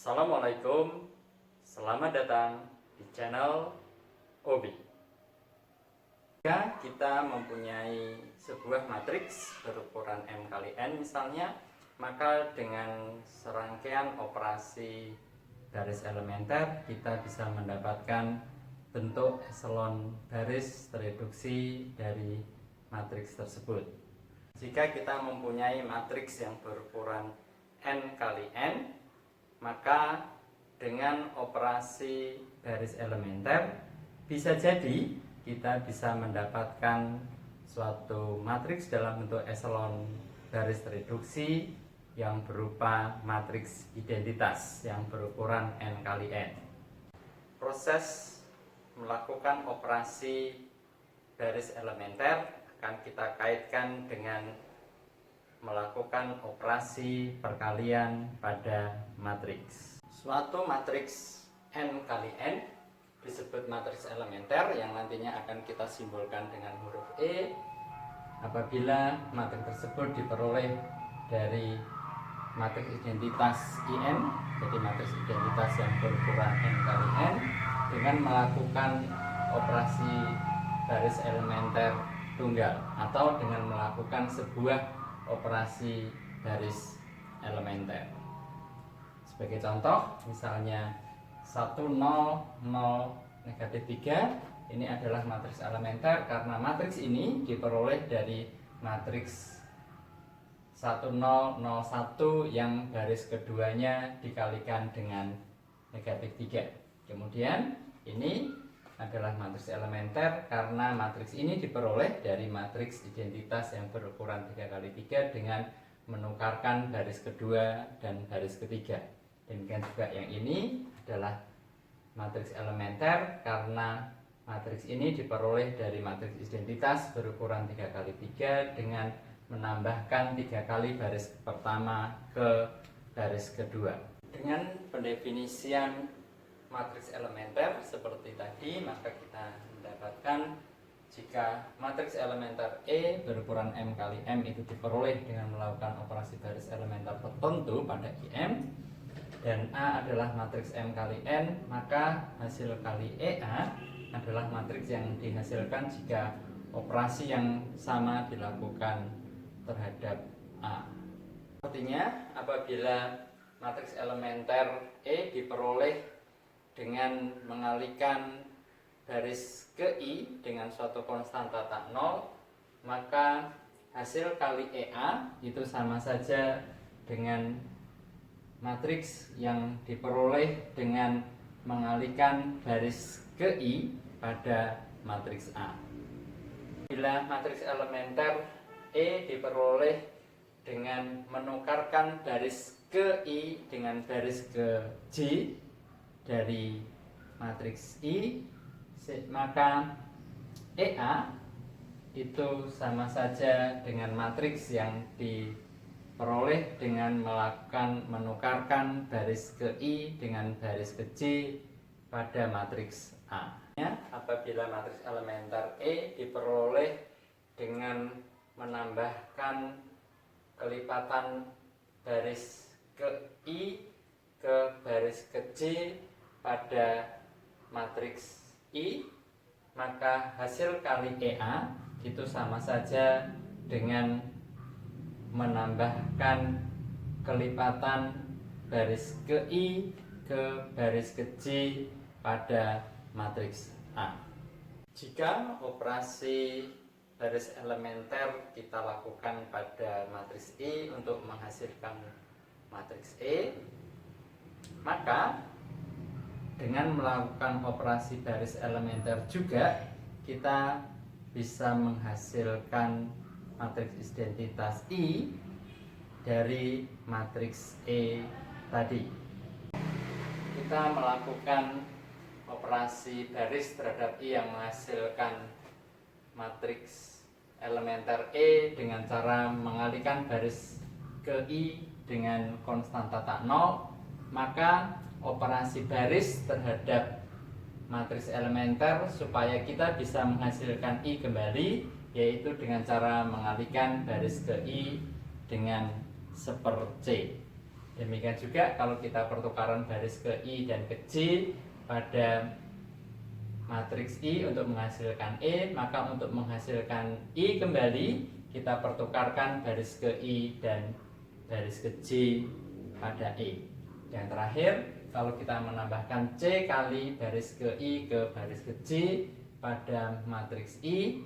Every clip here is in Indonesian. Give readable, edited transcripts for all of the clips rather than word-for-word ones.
Assalamualaikum, selamat datang di channel Obi. Jika kita mempunyai sebuah matriks berukuran M kali N misalnya, maka dengan serangkaian operasi baris elementer kita bisa mendapatkan bentuk eselon baris tereduksi dari matriks tersebut. Jika kita mempunyai matriks yang berukuran N kali N, maka dengan operasi baris elementer bisa jadi kita bisa mendapatkan suatu matriks dalam bentuk eselon baris tereduksi yang berupa matriks identitas yang berukuran N kali N. Proses melakukan operasi baris elementer akan kita kaitkan dengan melakukan operasi perkalian pada matriks. Suatu matriks N kali N disebut matriks elementer yang nantinya akan kita simbolkan dengan huruf E apabila matriks tersebut diperoleh dari matriks identitas IN, jadi matriks identitas yang berukuran N kali N, dengan melakukan operasi baris elementer tunggal atau dengan melakukan sebuah operasi baris elementer. Sebagai contoh, misalnya 1, 0, 0, negatif 3, ini adalah matriks elementer karena matriks ini diperoleh dari matriks 1, 0, 0, 1 yang baris keduanya dikalikan dengan negatif 3. Kemudian ini adalah matriks elementer karena matriks ini diperoleh dari matriks identitas yang berukuran 3 kali 3 dengan menukarkan baris kedua dan baris ketiga. Demikian juga yang ini adalah matriks elementer karena matriks ini diperoleh dari matriks identitas berukuran 3 kali 3 dengan menambahkan 3 kali baris pertama ke baris kedua. Dengan pendefinisian matriks elementer seperti tadi, maka kita mendapatkan jika matriks elementer E berukuran M kali M itu diperoleh dengan melakukan operasi baris elementer tertentu pada IM, dan A adalah matriks M kali N, maka hasil kali EA adalah matriks yang dihasilkan jika operasi yang sama dilakukan terhadap A. Artinya apabila matriks elementer E diperoleh dengan mengalihkan baris ke I dengan suatu konstanta tak nol, maka hasil kali EA itu sama saja dengan matriks yang diperoleh dengan mengalihkan baris ke I pada matriks A. Bila matriks elementer E diperoleh dengan menukarkan baris ke I dengan baris ke J dari matriks I, maka EA itu sama saja dengan matriks yang diperoleh dengan melakukan menukarkan baris ke I dengan baris ke J pada matriks A. Apabila matriks elementer E diperoleh dengan menambahkan kelipatan baris ke I ke baris ke J pada matriks I, maka hasil kali EA itu sama saja dengan menambahkan kelipatan baris ke I ke baris ke J pada matriks A. Jika operasi baris elementer kita lakukan pada matriks I untuk menghasilkan matriks E, maka dengan melakukan operasi baris elementer juga kita bisa menghasilkan matriks identitas I dari matriks E tadi. Kita melakukan operasi baris terhadap I yang menghasilkan matriks elementer E dengan cara mengalihkan baris ke I dengan konstanta tak nol, maka operasi baris terhadap matriks elementer supaya kita bisa menghasilkan I kembali, yaitu dengan cara mengalihkan baris ke I dengan 1/C. Demikian juga kalau kita pertukaran baris ke I dan ke J pada matriks I untuk menghasilkan E, maka untuk menghasilkan I kembali kita pertukarkan baris ke I dan baris ke J pada E. Yang terakhir, kalau kita menambahkan C kali baris ke I ke baris ke J pada matriks I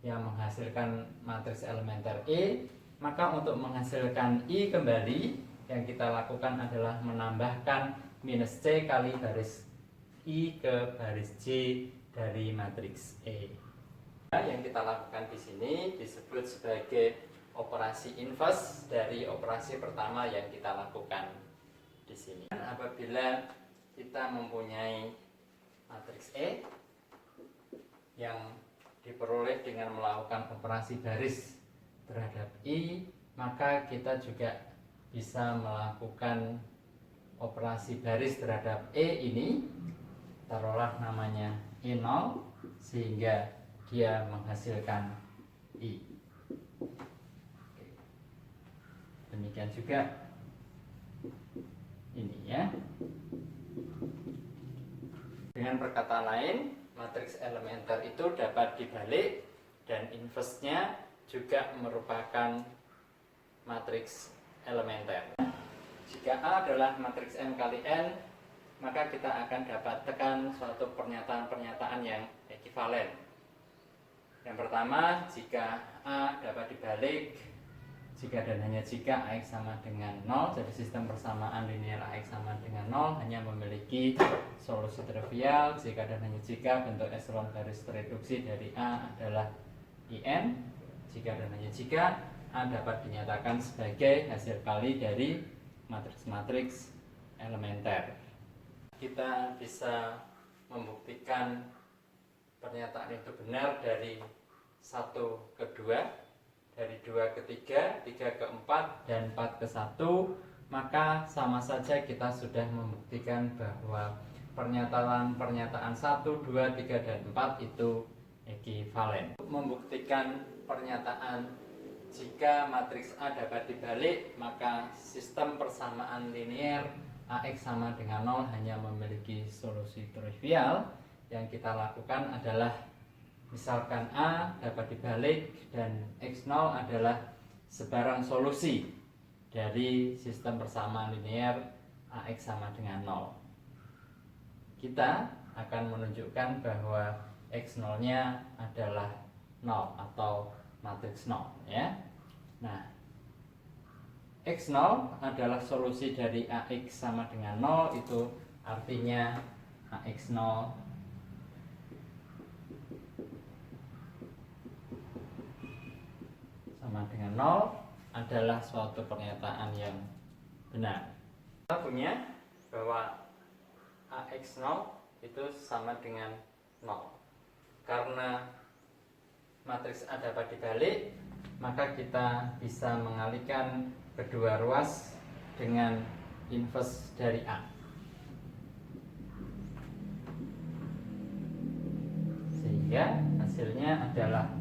yang menghasilkan matriks elementer E, maka untuk menghasilkan I kembali yang kita lakukan adalah menambahkan minus C kali baris I ke baris J dari matriks E. Yang kita lakukan di sini disebut sebagai operasi inverse dari operasi pertama yang kita lakukan di sini. Apabila kita mempunyai matriks E yang diperoleh dengan melakukan operasi baris terhadap I, maka kita juga bisa melakukan operasi baris terhadap E ini, taruhlah namanya E0, sehingga dia menghasilkan I. Demikian juga ini ya. Dengan perkataan lain, matriks elementer itu dapat dibalik dan inverse-nya juga merupakan matriks elementer. Jika A adalah matriks M kali N, maka kita akan dapat tekan suatu pernyataan-pernyataan yang ekivalen. Yang pertama, jika A dapat dibalik jika dan hanya jika AX sama dengan 0, jadi sistem persamaan linear AX sama dengan 0 hanya memiliki solusi trivial jika dan hanya jika bentuk echelon garis reduksi dari A adalah IN, jika dan hanya jika A dapat dinyatakan sebagai hasil kali dari matriks-matriks elementer. Kita bisa membuktikan pernyataan itu benar dari 1 ke 2, dari 2 ke 3, 3 ke 4, dan 4 ke 1, maka sama saja kita sudah membuktikan bahwa pernyataan-pernyataan 1, 2, 3, dan 4 itu ekivalen. Untuk membuktikan pernyataan jika matriks A dapat dibalik, maka sistem persamaan linear AX sama dengan 0 hanya memiliki solusi trivial. Yang kita lakukan adalah misalkan A dapat dibalik dan X0 adalah sebarang solusi dari sistem persamaan linear AX sama dengan 0. Kita akan menunjukkan bahwa X0 nya adalah 0 atau matriks 0 ya. Nah, X0 adalah solusi dari AX sama dengan 0, itu artinya AX0 sama dengan 0 adalah suatu pernyataan yang benar. Kita punya bahwa AX0 itu sama dengan 0. Karena matriks A dapat dibalik, maka kita bisa mengalihkan kedua ruas dengan inverse dari A. Sehingga hasilnya adalah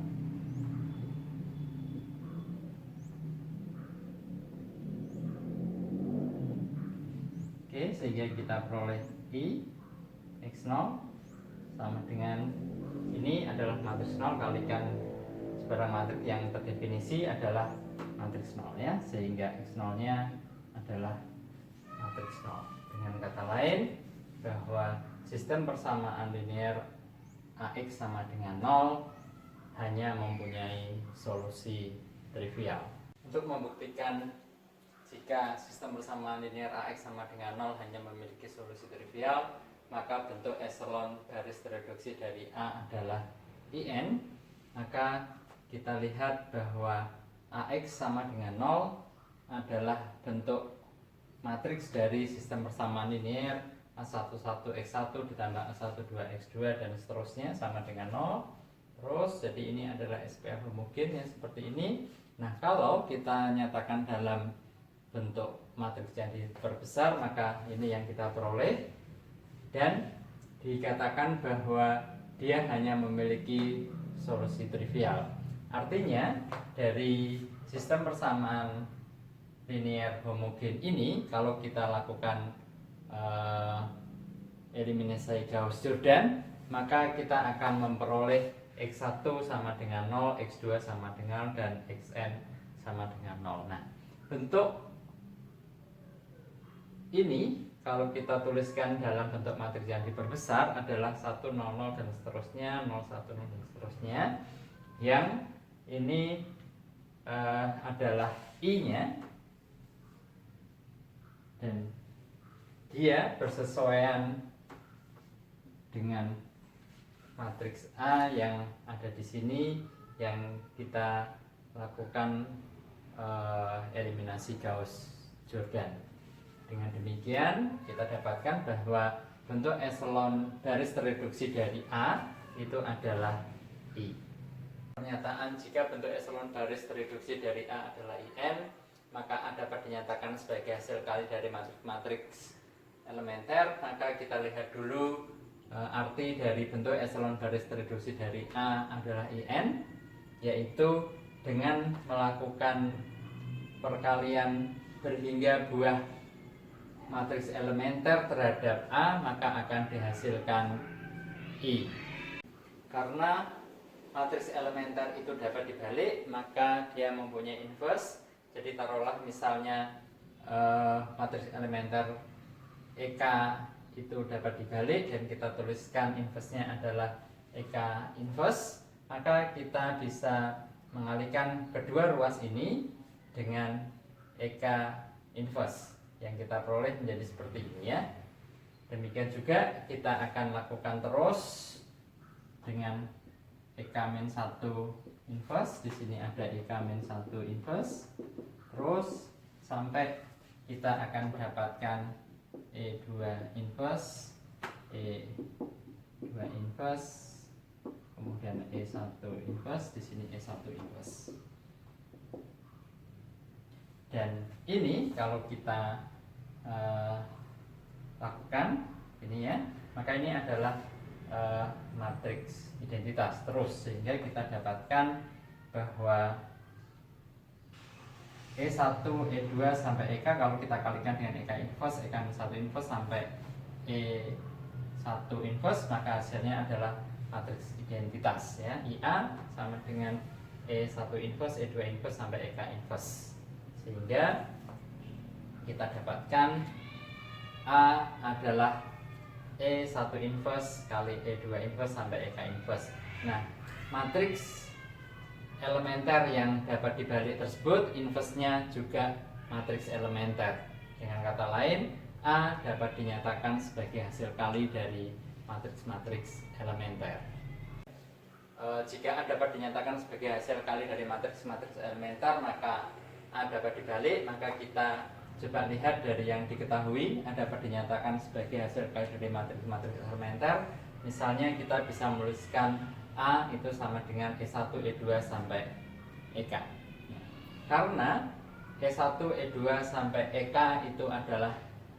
sehingga kita peroleh I X0 sama dengan ini adalah matriks 0 kalikan sebarang matriks yang terdefinisi adalah matriks 0 ya, sehingga X0 nya adalah matriks 0. Dengan kata lain, bahwa sistem persamaan linear AX sama dengan 0 hanya mempunyai solusi trivial. Untuk membuktikan jika sistem persamaan linear AX sama dengan 0 hanya memiliki solusi trivial, maka bentuk echelon garis reduksi dari A adalah IN. Maka kita lihat bahwa AX sama dengan 0 adalah bentuk matriks dari sistem persamaan linear A11X1 ditambah A12X2 dan seterusnya sama dengan 0. Terus jadi ini adalah SPA homogen yang seperti ini. Nah, kalau kita nyatakan dalam bentuk matriks yang diperbesar, maka ini yang kita peroleh, dan dikatakan bahwa dia hanya memiliki solusi trivial. Artinya dari sistem persamaan linear homogen ini, kalau kita lakukan eliminasi Gauss-Jordan, maka kita akan memperoleh X1 sama dengan 0, X2 sama dengan 0, dan Xn sama dengan 0. Nah, bentuk ini kalau kita tuliskan dalam bentuk matriks yang diperbesar adalah 1, 0, 0 dan seterusnya, 0, 1, 0 dan seterusnya. Yang ini adalah I-nya, dan dia bersesuaian dengan matriks A yang ada di sini yang kita lakukan eliminasi Gauss-Jordan. Dengan demikian kita dapatkan bahwa bentuk eselon baris tereduksi dari A itu adalah I. Pernyataan jika bentuk eselon baris tereduksi dari A adalah IN, maka A dapat dinyatakan sebagai hasil kali dari matriks elementer. Maka kita lihat dulu arti dari bentuk eselon baris tereduksi dari A adalah IN, yaitu dengan melakukan perkalian berhingga buah matriks elementer terhadap A, maka akan dihasilkan I. Karena matriks elementer itu dapat dibalik, maka dia mempunyai inverse. Jadi taruhlah misalnya matriks elementer EK itu dapat dibalik dan kita tuliskan inverse-nya adalah EK inverse, maka kita bisa mengalihkan kedua ruas ini dengan EK inverse yang kita peroleh menjadi seperti ini ya. Demikian juga kita akan lakukan terus dengan EK-1 inverse. Di sini ada EK-1 inverse. Terus sampai kita akan mendapatkan E2 inverse, E2 inverse, kemudian E1 inverse, di sini E1 inverse. Dan ini kalau kita lakukan ini ya, maka ini adalah matriks identitas terus, sehingga kita dapatkan bahwa E1, E2 sampai EK kalau kita kalikan dengan EK inverse, EK1 inverse sampai E1 inverse, maka hasilnya adalah matriks identitas ya. IA sama dengan E1 inverse, E2 inverse sampai EK inverse. Sehingga kita dapatkan A adalah E1 inverse kali E2 inverse sampai EK inverse. Nah, matriks elementer yang dapat dibalik tersebut inverse-nya juga matriks elementer. Dengan kata lain, A dapat dinyatakan sebagai hasil kali dari matriks-matriks elementer. Jika A dapat dinyatakan sebagai hasil kali dari matriks-matriks elementer, maka A dapat dibalik, maka kita coba lihat dari yang diketahui A dapat dinyatakan sebagai hasil kali dari matriks-matriks elementer. Misalnya kita bisa menuliskan A itu sama dengan E1, E2 sampai EK. Karena E1, E2 sampai EK itu adalah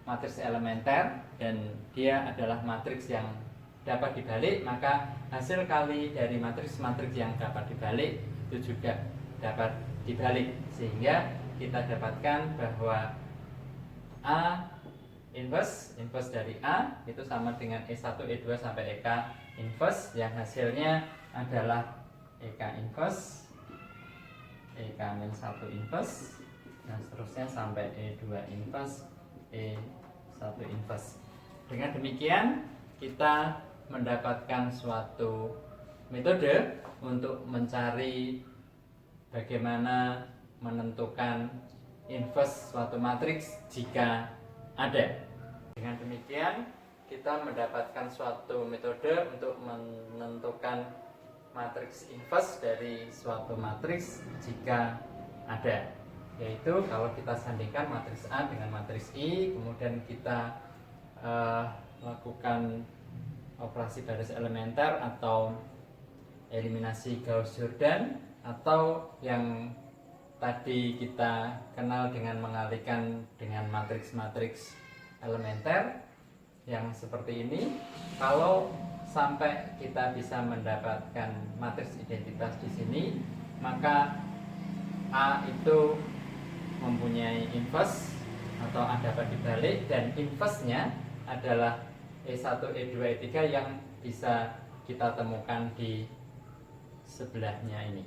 matriks elementer dan dia adalah matriks yang dapat dibalik, maka hasil kali dari matriks-matriks yang dapat dibalik itu juga dapat dibalik, sehingga kita dapatkan bahwa A inverse dari A itu sama dengan E1, E2 sampai EK inverse, yang hasilnya adalah EK inverse, EK-1 inverse, dan seterusnya sampai E2 inverse, E1 inverse. Dengan demikian kita mendapatkan suatu metode untuk mencari bagaimana menentukan inverse suatu matriks jika ada. Dengan demikian kita mendapatkan suatu metode untuk menentukan matriks inverse dari suatu matriks jika ada, yaitu kalau kita sandingkan matriks A dengan matriks I, kemudian kita lakukan operasi baris elementer atau eliminasi Gauss-Jordan, atau yang tadi kita kenal dengan mengalihkan dengan matriks-matriks elementer yang seperti ini. Kalau sampai kita bisa mendapatkan matriks identitas di sini, maka A itu mempunyai inverse atau ada bagi balik, dan inverse-nya adalah E1, E2, E3 yang bisa kita temukan di sebelahnya ini.